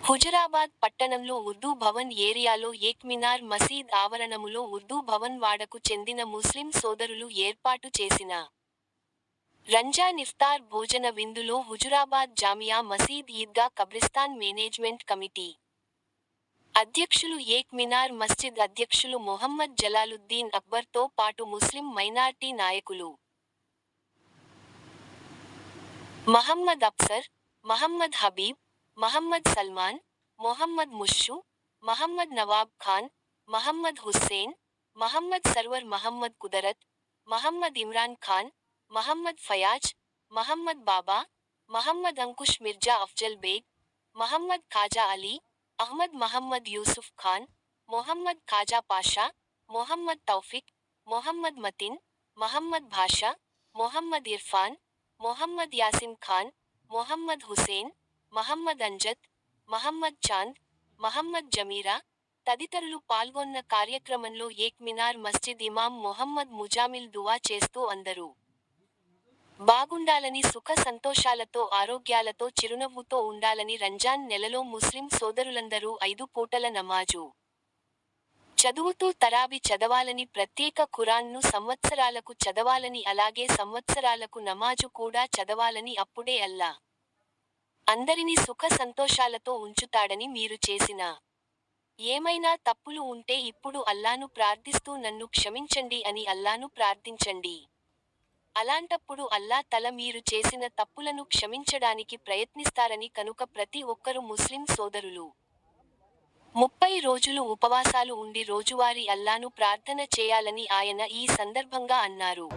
హుజురాబాద్ పట్టణంలో ఉర్దూ భవన్ ఏరియాలో ఏక్ మినార్ మసీద్ ఆవరణములో ఉర్దూ భవన్ వాడకు చెందిన ముస్లిం సోదరులు ఏర్పాటు చేసిన రంజాన్ ఇఫ్తార్ భోజన విందులో హుజురాబాద్ జామియా మసీద్ ఈద్గా కబ్రిస్తాన్ మేనేజ్మెంట్ కమిటీ అధ్యక్షులు ఏక్ మినార్ మస్జిద్ అధ్యక్షులు మొహమ్మద్ జలాలుద్దీన్ అక్బర్తో పాటు ముస్లిం మైనార్టీ నాయకులు మహమ్మద్ అఫ్సర్, మహమ్మద్ హబీబ్, మహమ్మద్ సల్మాన్, మొహమ్మద్ ముషు, మహమ్మద్ నవాబ్ ఖాన్, మహమ్మద్ హుస్సేన్, మహమ్మద్ సర్వర్, మహమ్మద్ కుదరత్, మహమ్మద్ ఇమ్రాన్ ఖాన్, మహమ్మద్ ఫయాజ్, మహమ్మద్ బాబా, మహమ్మద్ అంకుష్ మిర్జా అఫ్జల్ బేగ్, మహమ్మద్ ఖాజా అలీ, అహ్మద్ మహమ్మద్ యూసుఫ్ ఖాన్, మొహమ్మద్ ఖాజా పాషా, మొహమ్మద్ తౌఫిక్, మొహమ్మద్ మతిన్, మహమ్మద్ భాషా, మొహమ్మద్ ఇర్ఫాన్, మొహమ్మద్ యాసిన్ ఖాన్, మొహమ్మద్ హుసేన్, మహమ్మద్ అంజద్, మహమ్మద్ చాంద్, మహమ్మద్ జమీరా తదితరులు పాల్గొన్న కార్యక్రమంలో ఏక్ మినార్ మస్జిద్ ఇమాం మొహమ్మద్ ముజామిల్ దువా చేస్తూ అందరూ బాగుండాలని, సుఖ సంతోషాలతో, ఆరోగ్యాలతో, చిరునవ్వుతో ఉండాలని, రంజాన్ నెలలో ముస్లిం సోదరులందరూ 5 పూటల నమాజు చదువుతూ తరాబి చదవాలని, ప్రత్యేక ఖురాన్ను సంవత్సరాలకు చదవాలని, అలాగే సంవత్సరాలకు నమాజు కూడా చదవాలని, అప్పుడే అల్లా అందరినీ సుఖ సంతోషాలతో ఉంచుతాడని, మీరు చేసిన ఏమైనా తప్పులు ఉంటే ఇప్పుడు అల్లాను ప్రార్థిస్తూ నన్ను క్షమించండి అని అల్లాను ప్రార్థించండి. అలాంటప్పుడు అల్లా తల మీరు చేసిన తప్పులను క్షమించడానికి ప్రయత్నిస్తారని, కనుక ప్రతి ఒక్కరు ముస్లిం సోదరులు 30 రోజులు ఉపవాసాలు ఉండి రోజువారీ అల్లాను ప్రార్థన చేయాలని ఆయన ఈ సందర్భంగా అన్నారు.